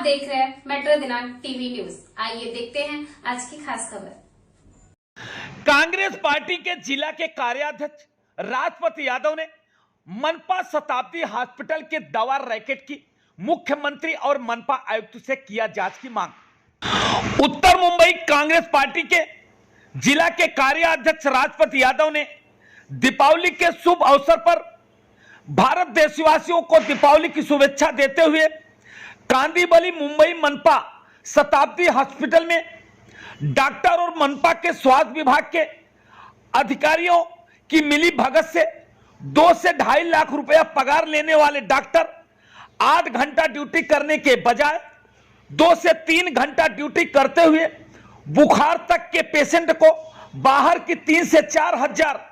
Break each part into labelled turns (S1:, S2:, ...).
S1: देख रहे हैं मेट्रो दिनांक टीवी न्यूज। आइए देखते हैं आज की खास खबर।
S2: कांग्रेस पार्टी के जिला के कार्याध्यक्ष राजपत यादव ने मनपा शताब्दी हॉस्पिटल के दवा रैकेट की मुख्यमंत्री और मनपा आयुक्त से किया जांच की मांग। उत्तर मुंबई कांग्रेस पार्टी के जिला के कार्याध्यक्ष राजपत यादव ने दीपावली के शुभ अवसर पर भारत देशवासियों को दीपावली की शुभेच्छा देते हुए कांदीवली मुंबई मनपा शताब्दी हॉस्पिटल में डॉक्टर और मनपा के स्वास्थ्य विभाग के अधिकारियों की मिली भगत से 2 से 2.5 लाख रुपया पगार लेने वाले डॉक्टर 8 घंटा ड्यूटी करने के बजाय 2 से 3 घंटा ड्यूटी करते हुए बुखार तक के पेशेंट को बाहर की 3 से 4 हजार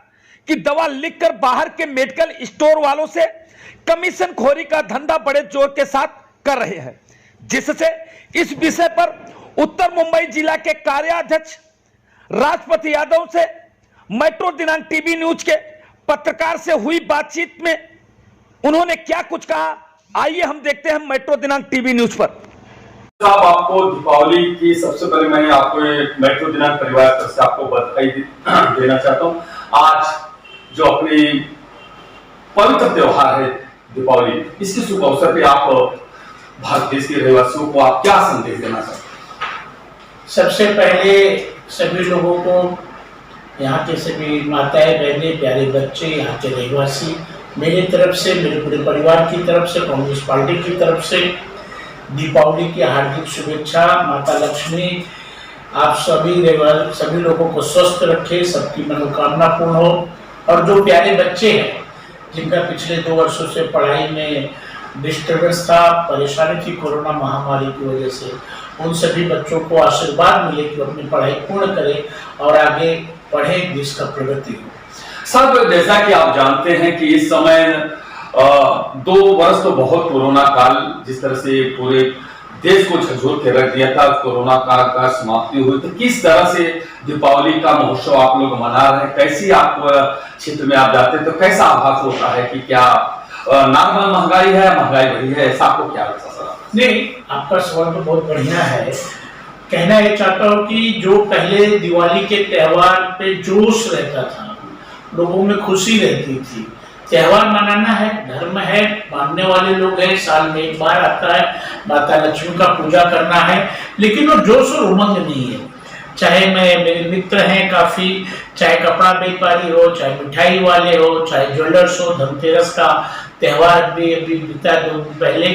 S2: की दवा लिखकर बाहर के मेडिकल स्टोर वालों से कमीशन खोरी का धंधा बड़े जोर के साथ कर रहे हैं, जिससे इस विषय पर उत्तर मुंबई जिला के कार्याध्यक्ष राजपत यादव से मेट्रो दिनांक टीवी न्यूज के पत्रकार से हुई बातचीत में उन्होंने क्या कुछ कहा, आइए हम देखते हैं मेट्रो दिनांक टीवी न्यूज पर।
S3: साहब, आपको दीपावली की सबसे पहले मैं आपको मेट्रो दिनांक परिवार तरफ से आपको बधाई देना चाहता हूं। आज जो अपनी पवित्र त्योहार है दीपावली, इसके शुभ अवसर पे आप भारत देश के रहवासियों को आप क्या संदेश देना चाहते हैं?
S4: सबसे पहले सभी लोगों को, यहाँ के सभी माताएं बहनें प्यारे बच्चे, यहाँ के रहवासी, मेरी तरफ से, मेरे पूरे परिवार की तरफ से, कांग्रेस पार्टी की तरफ से दीपावली की हार्दिक शुभेच्छा। माता लक्ष्मी आप सभी लोगों को स्वस्थ रखे, सबकी मनोकामना पूर्ण हो। और जो प्यारे बच्चे हैं जिनका पिछले 2 वर्षों से पढ़ाई में डिस्टर्बेंस था, परेशानी थी कोरोना महामारी की वजह से, उन सभी बच्चों को आशीर्वाद मिले कि अपनी पढ़ाई पूर्ण करें और आगे पढ़ें, देश का प्रगति हो।
S3: साहब, जैसा कि आप जानते हैं कि इस समय 2 वर्ष तो बहुत कोरोना काल जिस तरह से पूरे देश को झकझोर के रख दिया था, कोरोना काल का समाप्ति हुई, तो किस तरह से दीपावली का महोत्सव आप लोग मना रहे हैं? कैसी आप क्षेत्र में आप जाते हैं तो कैसा आभास होता है कि क्या नॉर्मल महंगाई है, महंगाई बढ़ी है, ऐसा आपको क्या लगता है?
S4: नहीं, आपका सवाल तो बहुत बढ़िया है। कहना ये चाहता हूँ कि जो पहले दिवाली के त्योहार पे जोश रहता था, लोगों में खुशी रहती थी, त्योहार मनाना है, धर्म है, मानने वाले लोग हैं, साल में एक बार आता है, माता लक्ष्मी का पूजा करना है, लेकिन वो जोश और उमंग नहीं है। चाहे मेरे मित्र हैं काफी, चाहे कपड़ा व्यापारी हो, चाहे मिठाई वाले हो, चाहे ज्वेलर्स हो, धनतेरस का त्योहार भी अभी बीता 2 दिन पहले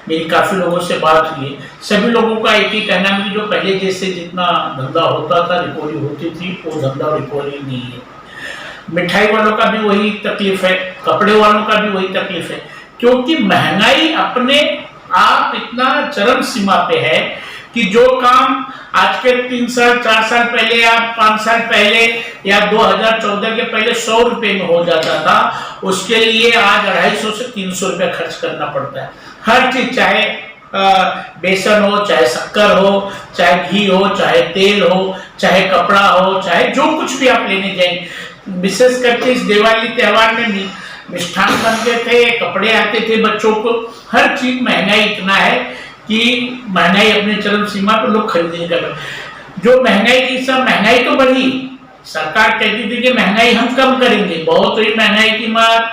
S4: मेरी काफी लोगों से बात हुई। सभी लोगों का एक ही कहना है कि जो पहले जैसे जितना धंधा होता था, रिकवरी होती थी, वो धंधा रिकवरी नहीं है। मिठाई वालों का भी वही तकलीफ है, कपड़े वालों का भी वही तकलीफ है, क्योंकि महंगाई अपने आप इतना चरम सीमा पे है कि जो काम आज के 3 साल 4 साल पहले या 5 साल पहले या 2014 के पहले 100 रुपए में हो जाता था, उसके लिए आज 250 से 300 रुपए खर्च करना पड़ता है। हर चीज, चाहे बेसन हो, चाहे शक्कर हो, चाहे घी हो, चाहे तेल हो, चाहे कपड़ा हो, चाहे जो कुछ भी आप लेने जाएंगे। विशेष करके इस दिवाली त्योहार में मिष्ठान बनते थे, कपड़े आते थे बच्चों को, हर चीज महंगाई इतना है कि महंगाई अपने चरम सीमा पर लोग खरीद नहीं कर रहे। जो महंगाई की सब महंगाई तो बढ़ी, सरकार कहती थी कि महंगाई हम कम करेंगे, बहुत हुई महंगाई की मार,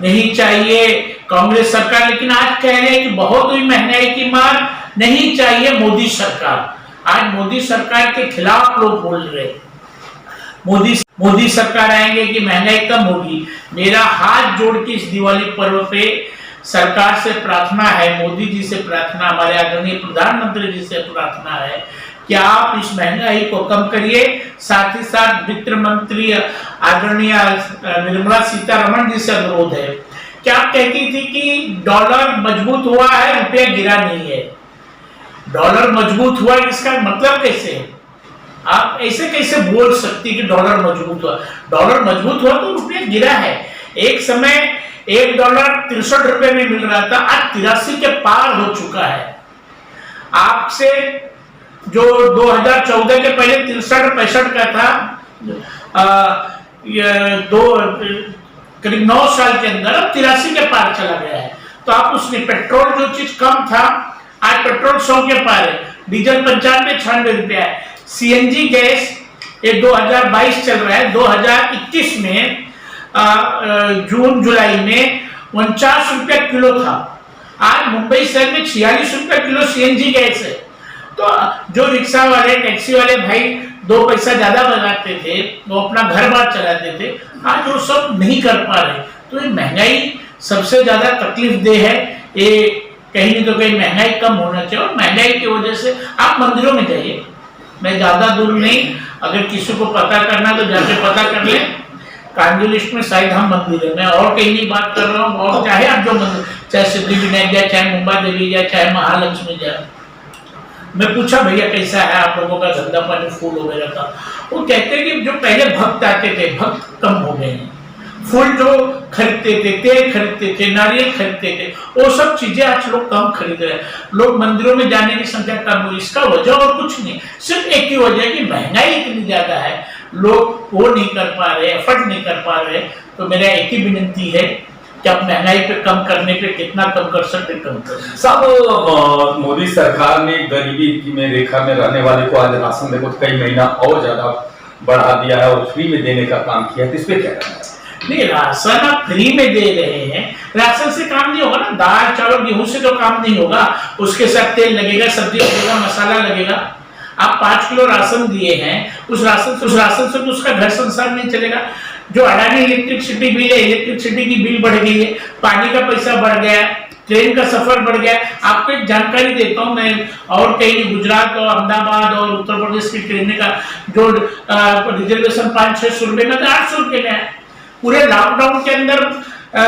S4: नहीं चाहिए कांग्रेस सरकार, लेकिन आज कह रहे हैं कि बहुत हुई महंगाई की मार, नहीं चाहिए मोदी सरकार। आज मोदी सरकार के खिलाफ लोग बोल रहे, मोदी सरकार आएंगे कि महंगाई कम होगी। मेरा हाथ जोड़ के इस दिवाली पर्व पे सरकार से प्रार्थना है, मोदी जी से प्रार्थना, हमारे आदरणीय प्रधानमंत्री जी से प्रार्थना है कि आप इस महंगाई को कम करिए। साथ ही साथ वित्त मंत्री आदरणीय निर्मला सीतारमण जी से अनुरोध है। क्या कहती थी कि डॉलर मजबूत हुआ है, रुपया गिरा नहीं है। डॉलर मजबूत हुआ, इसका मतलब कैसे है? आप ऐसे कैसे बोल सकती कि डॉलर मजबूत हुआ? डॉलर मजबूत हुआ तो रुपया गिरा है। एक समय $1 63 रुपए में मिल रहा था, आज 83 के पार हो चुका है। आपसे जो 2014 के पहले 63-65 का था, करीब 9 साल के अंदर अब 83 के पार चला गया है। तो आप उसने पेट्रोल जो चीज कम था आज पेट्रोल 100 के पार है, डीजल 95-96 रुपया है। सीएनजी गैस ये 2022 चल रहा है, 2021 में जून जुलाई में 49 रुपया किलो था। आज मुंबई शहर में 46 रुपया किलो सीएनजी गैस है। तो जो रिक्शा वाले टैक्सी वाले भाई 2 पैसा ज्यादा लगाते थे, वो अपना घर बार चलाते थे, आज वो सब नहीं कर पा रहे। तो ये महंगाई सबसे ज्यादा तकलीफ दे है। ये कहीं नहीं तो कहीं महंगाई कम होना चाहिए, और महंगाई की वजह से आप मंदिरों में जाइए, मैं ज्यादा दूर नहीं, अगर किसी को पता करना तो जाके पता कर ले, कांजुलिस्ट में शायद हम मंदिर है, मैं और कहीं नहीं बात कर रहा हूँ। और चाहे आप जो मंदिर, चाहे सिद्धिविनायक जाए, चाहे मुंबा देवी जाए, चाहे महालक्ष्मी जाए, मैं पूछा भैया कैसा है आप लोगों का धंधा पानी, फूल वगैरह का। वो कहते हैं कि जो पहले भक्त आते थे, भक्त कम हो गए हैं। फूल जो खरीदते थे, तेल खरीदते थे, नारियल खरीदते थे, वो सब चीजें आज लोग कम खरीद रहे हैं। लोग मंदिरों में जाने की संख्या कम हुई। इसका वजह और कुछ नहीं, सिर्फ एक ही वजह है कि महंगाई इतनी ज्यादा है, लोग वो नहीं कर पा रहे, एफर्ट नहीं कर पा रहे। तो मेरा एक ही विनती है कि आप महंगाई पे कम करने पे कितना कम कर सकते कम कर सकते।
S3: साहब, मोदी सरकार ने गरीबी की में रेखा में रहने वाले को आज राशन देखो कई महीना और ज्यादा बढ़ा दिया है और फ्री में देने का काम किया है, तो इस पे क्या कहना है?
S4: नहीं, राशन आप फ्री में दे रहे हैं, राशन से काम नहीं होगा ना। दाल चावल गेहूं से तो काम नहीं होगा, उसके साथ तेल लगेगा, सब्जी लगेगा, मसाला लगेगा। आप 5 किलो राशन दिए हैं, उस राशन से तो उसका घर संसार नहीं चलेगा। जो अडानी इलेक्ट्रिसिटी बिल है, इलेक्ट्रिसिटी की बिल बढ़ गई है, पानी का पैसा बढ़ गया, ट्रेन का सफर बढ़ गया। आपको एक जानकारी देता हूँ मैं, और कहीं गुजरात और अहमदाबाद और उत्तर प्रदेश की ट्रेन का जो रिजर्वेशन 500-600 रुपए का था, 800 रुपए का है। पूरे लॉकडाउन के अंदर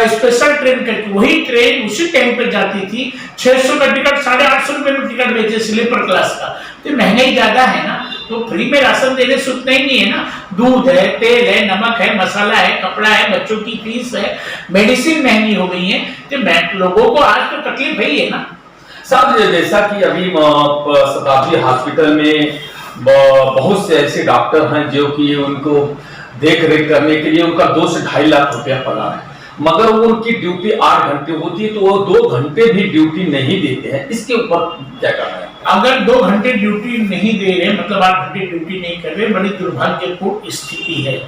S4: स्पेशल ट्रेन करके वही ट्रेन उसी टाइम पे जाती थी, 600 का टिकट 850 रुपए में टिकट बेचे स्लीपर क्लास का। तो महंगाई ज्यादा है ना, तो फ्री में राशन देने से उतना ही नहीं है ना। दूध है, तेल है, नमक है, मसाला है, कपड़ा है, बच्चों की फीस है, मेडिसिन महंगी हो गई है, तो लोगों को आज तो तकलीफ है ना।
S3: साहब, जैसा कि अभी शताब्दी हॉस्पिटल में बहुत से ऐसे डॉक्टर हैं जो कि उनको देख रेख करने के लिए उनका 2 से 2.5 लाख रुपया पड़ा है, मगर वो उनकी ड्यूटी 8 घंटे होती है, तो वो 2 घंटे भी ड्यूटी नहीं देते हैं। इसके ऊपर क्या करना है?
S4: अगर 2 घंटे ड्यूटी नहीं दे रहे, मतलब 8 घंटे ड्यूटी नहीं कर रहे, बड़ी दुर्भाग्यपूर्ण स्थिति है।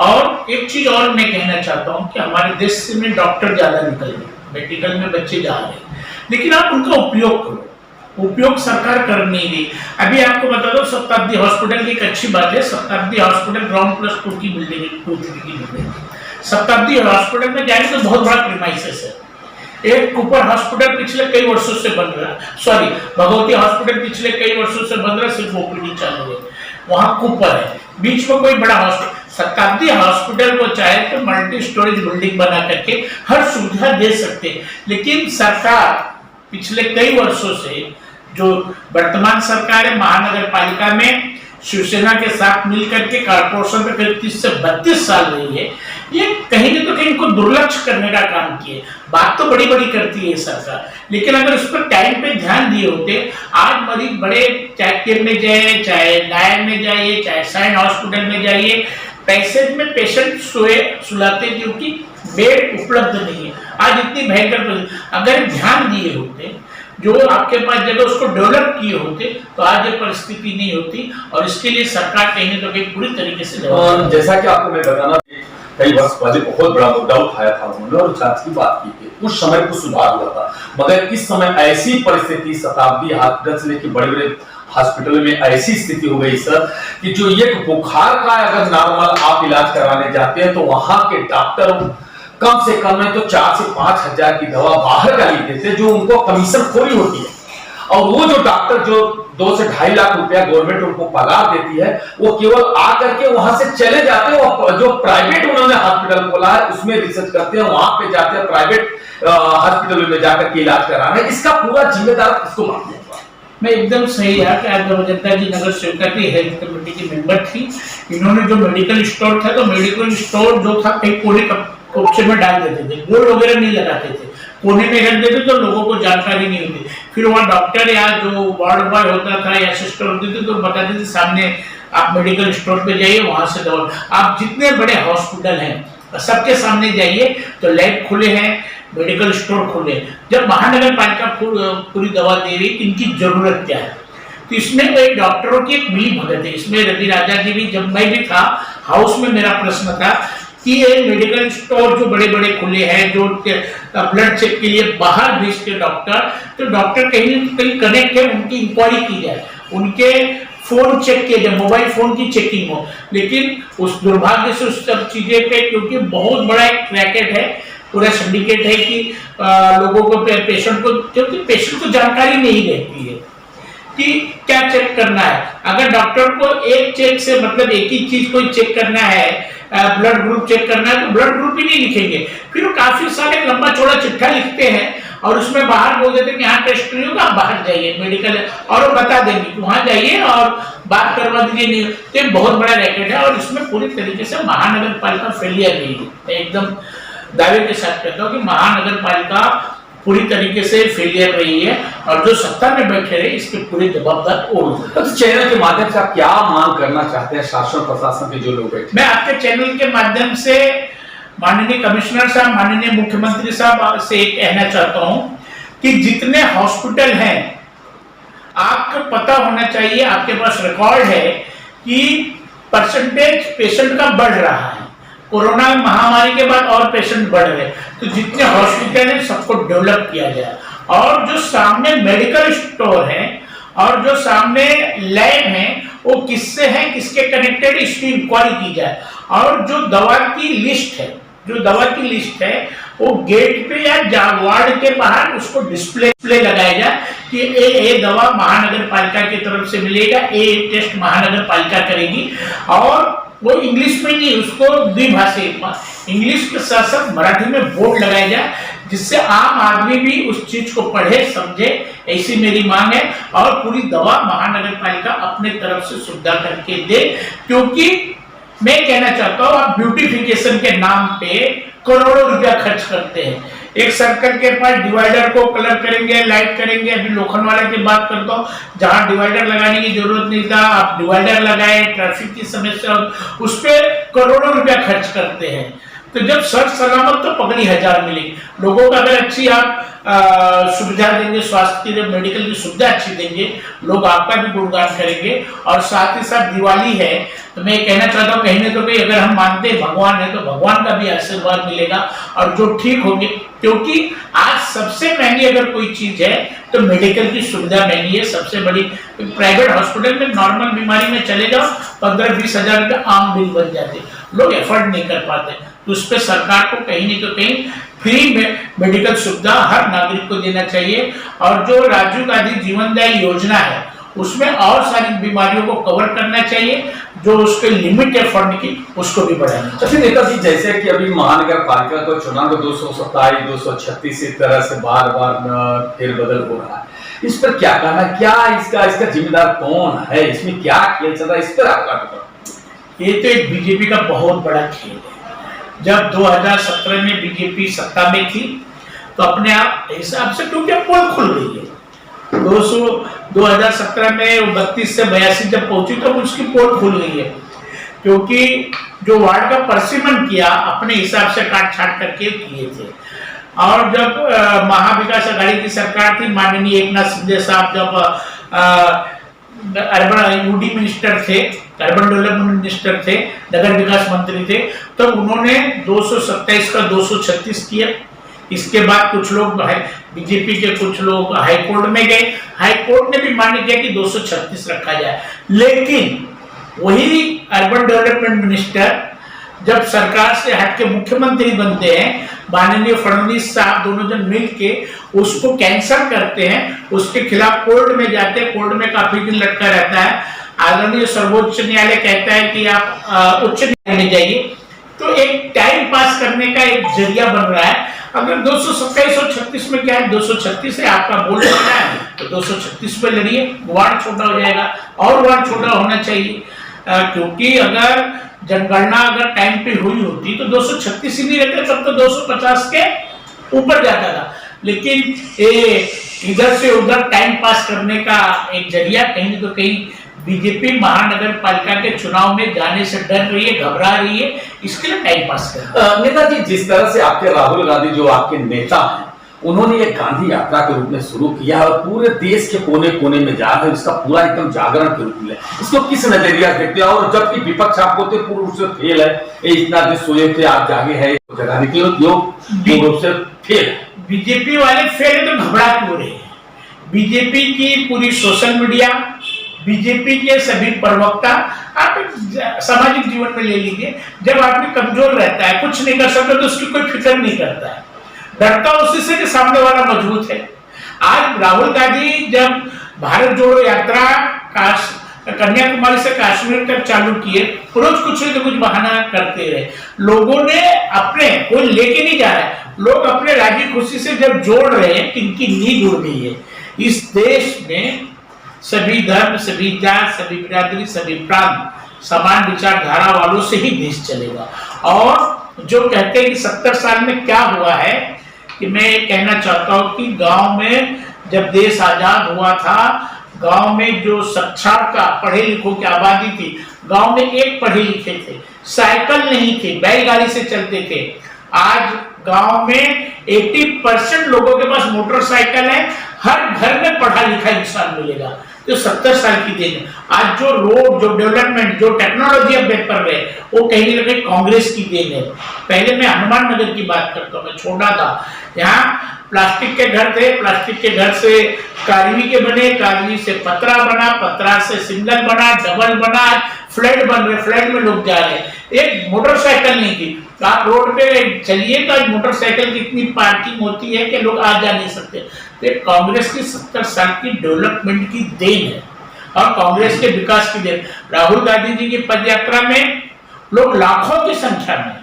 S4: और एक चीज और मैं कहना चाहता हूँ कि हमारे देश में डॉक्टर ज्यादा निकल रहे, मेडिकल में बच्चे जा रहे हैं, लेकिन आप उनका उपयोग करो। उपयोग सरकार कर नहीं रही। अभी आपको बता दो, शताब्दी हॉस्पिटल की एक अच्छी बात है, शताब्दी हॉस्पिटल ग्राउंड+2 की बिल्डिंग है। शताब्दी हॉस्पिटल में जाए तो बहुत बड़ा प्रीमाइसेस है। एक कूपर हॉस्पिटल पिछले कई वर्षों से बन रहा है, सॉरी भगवती हॉस्पिटल पिछले कई वर्षों से बन रहा है, सिर्फ ओपीडी चालू है, वहां कूपर है, बीच में कोई बड़ा हॉस्पिटल। शताब्दी हॉस्पिटल को चाहे तो मल्टी स्टोरेज बिल्डिंग बना करके हर सुविधा दे सकते, लेकिन सरकार पिछले कई वर्षों से जो वर्तमान सरकार है, महानगर पालिका में शिवसेना के साथ मिलकर के कॉर्पोरेशन में करीब 30 से 32 साल रही है, ये कहीं न कहीं इनको दुर्लक्ष्य करने का काम किए। बात तो बड़ी बड़ी करती है सरकार, लेकिन अगर उस पर टाइम पे ध्यान दिए होते, आज मरीज बड़े चाहे किम में जाए, चाहे नायर में जाइए, चाहे साइन हॉस्पिटल में जाइए, पैसे में पेशेंट सुलाते क्योंकि बेड उपलब्ध नहीं है। आज इतनी भयंकर, अगर ध्यान दिए होते, जो आपके पास जगह उसको डेवलप किए होते, तो आज ये परिस्थिति नहीं होती। और इसके लिए सरकार कहीं तो कहीं पूरी तरीके से
S3: जैसा कि आपको मैं बताना, कई वर्ष पहले बहुत बड़ा मुद्दा उठाया था उन्होंने और जांच की बात की थी, उस समय कुछ सुधार हुआ था, मगर इस समय ऐसी परिस्थिति शताब्दी हॉस्पिटल से लेकर बड़े बड़े हॉस्पिटल में ऐसी स्थिति हो गई सर कि जो ये बुखार का अगर नॉर्मल आप इलाज कराने जाते हैं तो वहां के डॉक्टर कम से कम है तो 4 से 5 हजार की दवा बाहर का लिखते थे, जो उनको कमीशन खोरी होती है। और वो जो डॉक्टर जो 2 से 2.5 लाख रुपया गवर्नमेंट उनको पगार देती है, वो केवल आकर के वहां से चले जाते हैं। और जो प्राइवेट उन्होंने हॉस्पिटल खोला है उसमें रिसर्च करते हैं, वहां पे जाते हैं प्राइवेट हॉस्पिटल में जाकर के इलाज कराने। इसका पूरा जिम्मेदार किसको मानते हैं?
S4: मैं एकदम सही है कि आज जनता जी नगर सेविका थी, हेल्थ कमेटी की मेंबर थी, इन्होंने जो मेडिकल स्टोर था, तो मेडिकल स्टोर जो था कई कोने कोपचे में डाल देते थे, बोर्ड वगैरह नहीं लगाते थे, कोने में रख देते तो लोगों को जानकारी नहीं होती। फिर वहाँ डॉक्टर या जो वार्ड बॉय होता था या सिस्टर होती थी तो बताते थे सामने आप मेडिकल स्टोर पे जाइए, वहां से दवा। आप जितने बड़े हॉस्पिटल हैं सबके सामने जाइए तो लैब खुले हैं, मेडिकल स्टोर खोले, जब महानगर पालिका पूरी दवा दे रही, इनकी जरूरत क्या है? तो इसमें एक डॉक्टरों की एक मिली भगत है। इसमें रवि राजा जी भी, जब मैं भी था हाउस में, मेरा प्रश्न था कि ये मेडिकल स्टोर जो बड़े बड़े खुले हैं, जो ब्लड चेक के लिए बाहर भेजते डॉक्टर, तो डॉक्टर कहीं कहीं कनेक्ट है, उनकी इंक्वायरी की जाए, उनके फोन चेक किए जाए, मोबाइल फोन की चेकिंग हो। लेकिन उस दुर्भाग्य से उस सब चीजें पे, क्योंकि बहुत बड़ा एक रैकेट है, पूरा सिंडिकेट है कि लोगों को, पेशेंट को, क्योंकि पेशेंट को जानकारी नहीं रहती है कि क्या चेक करना है। अगर डॉक्टर को एक चेक से मतलब एक ही चीज को चेक करना है, ब्लड ग्रुप चेक करना है, तो ब्लड ग्रुप ही नहीं लिखेंगे, फिर वो काफी सारे लंबा चौड़ा चिट्ठा लिखते हैं और उसमें बाहर बोल देते हैं कि यहाँ टेस्ट नहीं होगा, आप बाहर जाइए मेडिकल, और वो बता देंगे कि वहां जाइए और बात करवा दीजिए। नहीं, तो एक बहुत बड़ा रैकेट है और इसमें पूरी तरीके से महानगर पालिका फेलियर रही है। एकदम दावे के साथ कहता हूँ कि महानगर पालिका पूरी तरीके से फेलियर रही है और जो सत्ता में बैठे रहे इसके पूरे जवाबदार वो लोग।
S3: तो चैनल के माध्यम से आप क्या मांग करना चाहते हैं शासन प्रशासन के जो लोग बैठे?
S4: मैं आपके चैनल के माध्यम से माननीय कमिश्नर साहब, माननीय मुख्यमंत्री साहब से कहना चाहता हूं कि जितने हॉस्पिटल हैं, आपको पता होना चाहिए, आपके पास रिकॉर्ड है कि परसेंटेज पेशेंट का बढ़ रहा है। कोरोना महामारी के बाद और पेशेंट बढ़ रहे, तो जितने हॉस्पिटल हैं सबको डेवलप किया जाए, और जो सामने मेडिकल स्टोर है और जो सामने लैब है वो किससे है, किसके कनेक्टेड, इसकी इंक्वायरी की जाए। और जो दवा की लिस्ट है वो गेट पे या वार्ड के बाहर उसको डिस्प्ले लगाया जाए कि ये दवा महानगर पालिका की तरफ से मिलेगा, ये टेस्ट महानगर पालिका करेगी। और वो इंग्लिश में नहीं, उसको द्विभाषी, इंग्लिश के साथ साथ मराठी में बोर्ड लगाया जाए, जिससे आम आदमी भी उस चीज को पढ़े समझे, ऐसी मेरी मांग है। और पूरी दवा महानगर पालिका अपने तरफ से सुविधा करके दे, क्योंकि मैं कहना चाहता हूँ, आप ब्यूटिफिकेशन के नाम पे करोड़ों रुपया खर्च करते हैं। एक सर्कल के पास डिवाइडर को कलर करेंगे, लाइट करेंगे, अभी लोखंडवाला की बात करता हूँ, जहां डिवाइडर लगाने की जरूरत नहीं था आप डिवाइडर लगाए, ट्रैफिक की समस्या, उस पर करोड़ों रुपया खर्च करते हैं। तो जब सर सलामत तो पगड़ी 1000 मिलेगी। लोगों को अगर अच्छी आप सुविधा देंगे, स्वास्थ्य की मेडिकल की सुविधा अच्छी देंगे, लोग आपका भी गुणगान करेंगे। और साथ ही साथ दिवाली है, तो मैं कहना चाहता हूँ, कहीं ना तो कहीं अगर हम मानते हैं भगवान है, तो भगवान का भी आशीर्वाद मिलेगा और जो ठीक होंगे। क्योंकि आज सबसे महंगी अगर कोई चीज है तो मेडिकल की सुविधा महंगी है। सबसे बड़ी प्राइवेट हॉस्पिटल में नॉर्मल बीमारी में चले जाओ, 15-20 हजार रुपये आम बिल बन जाते, लोग एफर्ड नहीं कर पाते। तो उस पर सरकार को कहीं नहीं तो कहीं फ्री में मेडिकल सुविधा हर नागरिक को देना चाहिए। और जो राजीव गांधी जीवनदायी योजना है उसमें और सारी बीमारियों को कवर करना चाहिए, जो उसके लिमिट है फंड की उसको भी बढ़ाना चाहिए।
S3: अच्छा नेता जी, जैसे कि अभी महानगर पालिका का चुनाव 227, 236 इस तरह से बार बार फेरबदल हो रहा है, इस पर क्या कहना, क्या इसका जिम्मेदार कौन है, इसमें क्या खेल चल रहा है, इस पर आपका?
S4: ये तो एक बीजेपी का बहुत बड़ा खेल है। जब 2017 में बीजेपी सत्ता में थी तो अपने आप हिसाब से, क्योंकि अब पोल खुल गई है, 2017 में 32 से 82 जब पहुंची तो उसकी पोल खुल गई है, क्योंकि जो वार्ड का परिसीमन किया अपने हिसाब से काट छाट करके किए थे। और जब महाविकास अघाड़ी की सरकार थी, माननीय एकनाथ शिंदे साहब जब अर्बन यूडी मिनिस्टर थे, अर्बन डेवलपमेंट मिनिस्टर थे, नगर विकास मंत्री थे, तो उन्होंने 227 का 236 किया। इसके बाद कुछ लोग बीजेपी के कुछ लोग हाईकोर्ट में गए, हाईकोर्ट ने भी मान्य किया कि 236 रखा जाए। लेकिन वही अर्बन डेवलपमेंट मिनिस्टर जब सरकार से हट के मुख्यमंत्री बनते हैं, माननीय फडणवीस साहब दोनों जन मिलके उसको कैंसिल करते हैं, उसके खिलाफ कोर्ट में जाते हैं, कोर्ट में काफी दिन लटका रहता है। आदरणीय सर्वोच्च न्यायालय कहता है कि आप उच्च न्यायालय में जाइए। तो एक टाइम पास करने का एक जरिया बन रहा है। अगर 227 और 36 में क्या है, 236 है आपका बोल रहा है तो 236 पे लड़िए, वार्ड छोटा हो जाएगा और वार्ड छोटा होना चाहिए। क्योंकि अगर जनगणना अगर टाइम पे हुई होती तो 236 ही नहीं रहते, तब तो 250 के ऊपर जाता था। लेकिन इधर से उधर टाइम पास करने का एक जरिया कहीं तो कहीं बीजेपी महानगर पालिका के चुनाव में जाने से डर रही है, घबरा रही है, इसके लिए टाइम पास कर रही है।
S3: नेताजी, जिस तरह से आपके राहुल गांधी जो आपके नेता हैं, उन्होंने एक गांधी यात्रा के रूप में शुरू किया है और पूरे देश के कोने कोने में जा रहे हैं, इसका पूरा एकदम जागरण के रूप में, इसको किस नजरिया देखते हैं? और जबकि विपक्ष आपको तो पूर्ण रूप से फेल है, इतना दिन सोए थे आप जागे हैं, जगाने के लिए पूर्ण रूप से फेल है।
S4: बीजेपी वाले फेल है तो घबरा क्यों रहे हैं? बीजेपी की पूरी सोशल मीडिया, बीजेपी के सभी प्रवक्ता, आप सामाजिक जीवन में ले लीजिए, जब आदमी कमजोर रहता है, कुछ नहीं कर सकता, तो उसकी कोई फिक्र नहीं करता है, डरता उसी से कि सामने वाला मजबूत है। आज राहुल गांधी जब भारत जोड़ो यात्रा कन्याकुमारी से कश्मीर तक चालू किए, रोज कुछ न कुछ बहाना करते रहे। लोगों ने अपने, कोई लेके नहीं जा रहा है, लोग अपने राजी खुशी से जब जोड़ रहे हैं कि इनकी नींद उड़ गई है। इस देश में सभी धर्म, सभी जात, सभी बिरादरी, सभी प्रांत, समान विचारधारा वालों से ही देश चलेगा। और जो कहते हैं कि 70 साल में क्या हुआ है, कि मैं ये कहना चाहता हूं कि गांव में जब देश आजाद हुआ था, गांव में जो साक्षरता, पढ़े लिखों की आबादी थी, गांव में एक पढ़े लिखे थे, साइकिल नहीं थे, बैलगाड़ी से चलते थे। आज गांव में 80% लोगों के पास मोटरसाइकिल है, हर घर में पढ़ा लिखा इंसान मिलेगा। तो 70 साल की देन, आज जो रोड, जो डेवलपमेंट, जो टेक्नोलॉजी अपडेट कर रहे हैं, वो कहीं ना कहीं कांग्रेस की देन है। पहले मैं हनुमान नगर की बात करता हूँ, मैं छोटा था, यहाँ प्लास्टिक के घर थे, प्लास्टिक के घर से कारीवी के बने, कारीवी से पतरा बना, पतरा से सिंगल बना, डबल बना, फ्लैट बन रहे, फ्लैट में लोग जा रहे हैं। एक मोटरसाइकिल नहीं थी, आप रोड पे चलिए तो मोटरसाइकिल की इतनी पार्किंग होती है कि लोग आ जा नहीं सकते। तो कांग्रेस की 70 साल की डेवलपमेंट की देन है और कांग्रेस के विकास की देन। राहुल गांधी जी की पदयात्रा में लोग लाखों की संख्या में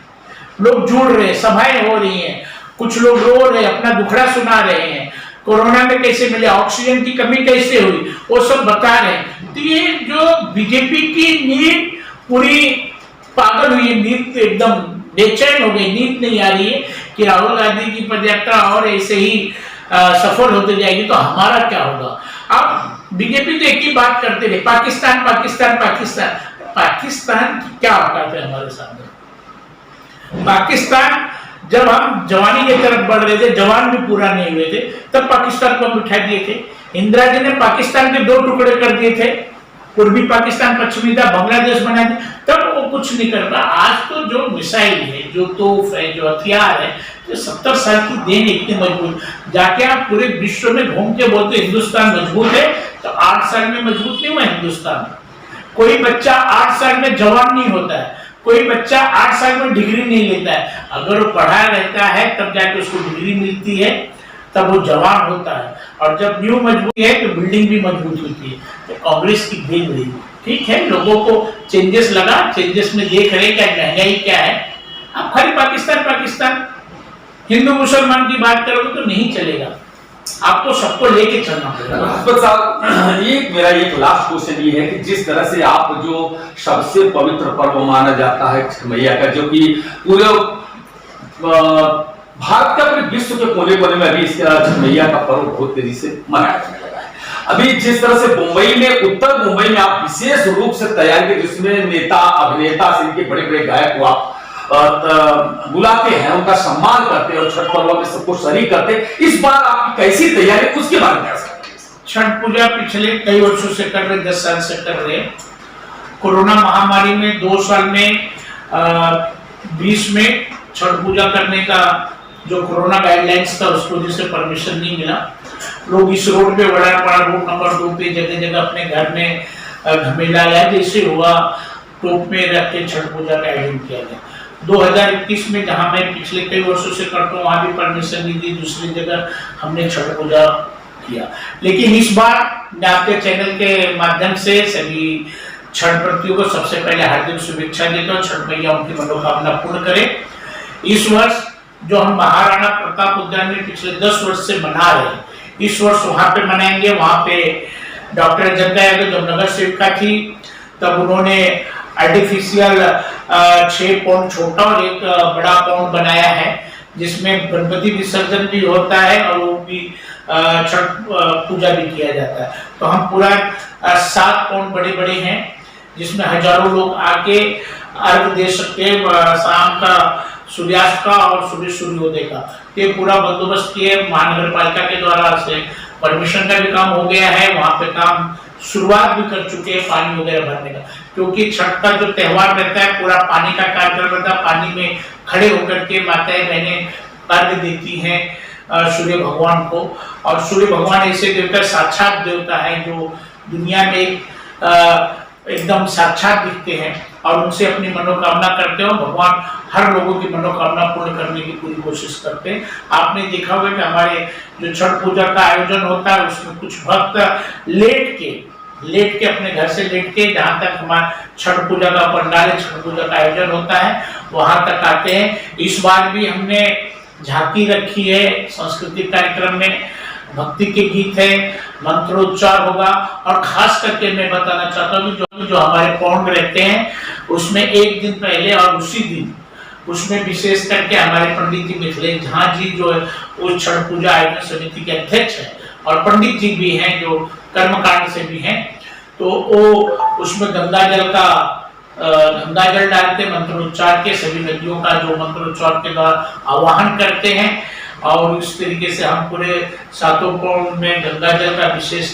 S4: लोग जुड़ रहे, सभाएं हो रही हैं, कुछ लोग रो रहे, अपना दुखड़ा सुना रहे हैं, कोरोना में कैसे मिले, ऑक्सीजन की कमी कैसे हुई, वो सब बता रहे हैं। तो ये जो बीजेपी की नींद पूरी पागल हुई है, नींद एकदम बेचैन हो गई, नींद नहीं आ रही है कि राहुल गांधी की पदयात्रा और ऐसे ही सफल होते जाएगी तो हमारा क्या होगा। अब बीजेपी तो एक ही बात करते रहे, पाकिस्तान पाकिस्तान पाकिस्तान। पाकिस्तान की क्या औकात है हमारे सामने? पाकिस्तान जब हम जवानी की तरफ बढ़ रहे थे, जवान भी पूरा नहीं हुए थे, तब पाकिस्तान को हम बिठा दिए थे। इंदिरा जी ने पाकिस्तान के 2 टुकड़े कर दिए थे, पूर्वी पाकिस्तान, पश्चिमी था, बांग्लादेश बना दिया, तब वो कुछ नहीं कर रहा। आज तो जो मिसाइल है, जो तोप है, जो हथियार है, जो 70 साल की देन इतनी मजबूत, जाके आप पूरे विश्व में घूम के बोलते हिंदुस्तान मजबूत है, तो 8 साल में मजबूत नहीं हुआ हिंदुस्तान। कोई बच्चा 8 साल में जवान नहीं होता है, कोई बच्चा 8 साल में डिग्री नहीं लेता है। अगर वो पढ़ा रहता है तब जाके उसको डिग्री मिलती है, तब वो जवान होता है। और जब न्यू मजबूत है तो बिल्डिंग भी मजबूत होती है। तो कांग्रेस की देन रही, ठीक है, लोगों को चेंजेस लगा, चेंजेस में देख रहे क्या महंगाई क्या है। अब खाली पाकिस्तान पाकिस्तान, हिंदू मुसलमान की बात करोगे तो नहीं चलेगा, आपको सबको लेके चलना पड़ेगा।
S3: मेरा एक लास्ट क्वेश्चन ये है कि जिस तरह से आप जो सबसे पवित्र पर्व माना जाता है छठ मैया का, जो कि पूरे भारत का, पूरे विश्व के कोने कोने में अभी इसका छठ मैया का पर्व बहुत तेजी से मनाया जाने लगा है। अभी जिस तरह से मुंबई में, उत्तर मुंबई में आप विशेष रूप से तैयारी के, जिसमें नेता, अभिनेता से इनके बड़े बड़े गायक को आप बुलाते हैं, उनका सम्मान करते हैं और छठ पर्व में सबको शरीक करते हैं। इस बार आपकी कैसी तैयारी, उसके बारे में
S4: छठ पूजा पिछले कई वर्षों से कर रहे, 10 साल से कर रहे। कोरोना महामारी में 2 साल में 20 में छठ पूजा करने का जो कोरोना गाइडलाइंस था उसको जिससे परमिशन नहीं मिला, लोग इस रोड पे बड़ा रोड नंबर 2 पे जगह जगह अपने घर में घमेला या जैसे हुआ टोप में रख के छठ पूजा का आयोजन किया गया। 2021 में जहां मैं पिछले कई वर्षों से करता हूँ, वहां भी परमिशन नहीं दी, दूसरी जगह हमने छठ पूजा किया। लेकिन इस बार मैं आपके चैनल के माध्यम से सभी छठ व्रतियों को सबसे पहले हार्दिक शुभेच्छा देता हूँ। छठ मैया उनकी मनोकामना पूर्ण करे। इस वर्ष जो हम महाराणा प्रताप उद्यान में पिछले 10 वर्ष से मना रहे हैं, इस वर्ष वहां पे मनाएंगे। वहां पे डॉक्टर जनता यादव जब नगर सेविका थी तब उन्होंने आर्टिफिशियल 6 पौंड छोटा और 1 बड़ा पौंड बनाया है, जिसमें गणपति विसर्जन भी होता है और वो भी छठ पूजा भी किया जाता है। तो हम पूरा 7 पौंड बड़े बड़े हैं, जिसमें हजारों लोग आके अर्घ दे सकते हैं, शाम का सूर्यास्त का और सुबह सूर्योदय का। ये पूरा बंदोबस्त किए महानगर पालिका के द्वारा से परमिशन का भी काम हो गया है, वहां पे काम शुरुआत भी कर चुके हैं पानी वगैरह भरने का, क्योंकि छठ का जो त्योहार रहता है पूरा पानी का कार्यक्रम रहता है। पानी में खड़े होकर के माताएं बहनें अर्घ देती हैं सूर्य भगवान को, और सूर्य भगवान ऐसे देवता साक्षात देवता है जो दुनिया में एकदम साक्षात दिखते हैं, और उनसे अपनी मनोकामना करते हो। भगवान हर लोगों की मनोकामना पूर्ण करने की पूरी कोशिश करते हैं। आपने देखा होगा कि हमारे जो छठ पूजा का आयोजन होता है उसमें कुछ भक्त लेट के अपने घर से लेट के जहाँ तक हमारा छठ पूजा का पंडाल छठ पूजा का आयोजन होता है वहां तक आते हैं। इस बार भी हमने झांकी रखी है, सांस्कृतिक कार्यक्रम में भक्ति के गीत है, मंत्रोच्चार होगा, और खास करके मैं बताना चाहता हूँ जो हमारे पौंड रहते हैं उसमें एक दिन पहले और उसी दिन उसमें विशेष करके हमारे पंडित जी मिथिलेश झा जी जो है उस छठ पूजा आयोजन समिति के अध्यक्ष हैं, और पंडित जी भी हैं जो कर्मकांड से भी हैं, तो वो उसमें गंगा जल डालते मंत्रोच्चार के, सभी नदियों का जो मंत्रोच्चार के द्वारा आवाहन करते हैं, और इस तरीके से हम पूरे 7 पौंड में गंगा जल का विशेष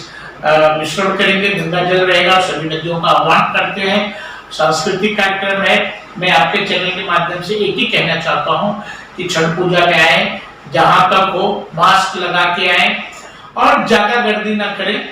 S4: मिश्रण करेंगे। गंगा जल रहेगा, सभी नदियों का आह्वान करते हैं। सांस्कृतिक कार्यक्रम है। मैं आपके चैनल के माध्यम से एक ही कहना चाहता हूं कि छठ पूजा में आए, जहां तक हो मास्क लगा के आए और ज्यादा गर्दी ना करें।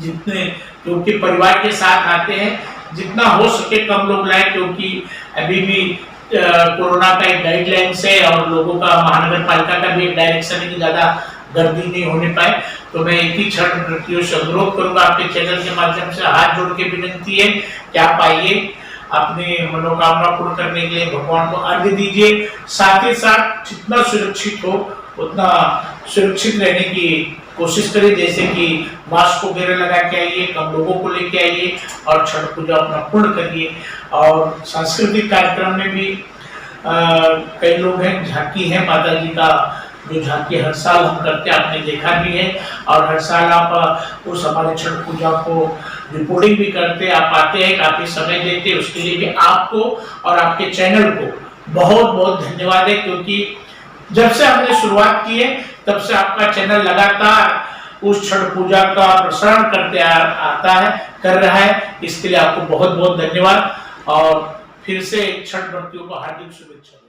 S4: जितने क्योंकि परिवार के साथ आते हैं, जितना हो सके कम लोग लाए, क्योंकि अभी भी कोरोना का एक गाइडलाइंस है और लोगों का महानगर पालिका का भी एक डायरेक्शन है कि ज्यादा गर्दी नहीं होने पाए। तो मैं एक ही छठ व्रतियों से अनुरोध करूंगा, आपके चैनल के माध्यम से हाथ जोड़ के विनती है कि आप आइए, अपनी मनोकामना पूर्ण करने के लिए भगवान को अर्घ्य दीजिए। साथ ही साथ जितना सुरक्षित हो उतना सुरक्षित रहने की कोशिश करिए, जैसे कि मास्क वगैरह लगा के आइए, कम लोगों को लेके आइए और छठ पूजा अपना पूर्ण करिए। और सांस्कृतिक कार्यक्रम में भी कई लोग हैं, झांकी है माता जी का, जो झांकी हर साल हम करते हैं, आपने देखा भी है, और हर साल आप उस हमारे छठ पूजा को रिपोर्टिंग भी करते, आप आते हैं, काफी समय देते, उसके लिए भी आपको और आपके चैनल को बहुत बहुत धन्यवाद है, क्योंकि जब से हमने शुरुआत की है तब से आपका चैनल लगातार उस छठ पूजा का प्रसारण कर रहा है। इसके लिए आपको बहुत बहुत धन्यवाद, और फिर से छठ व्रतियों को हार्दिक शुभेच्छा।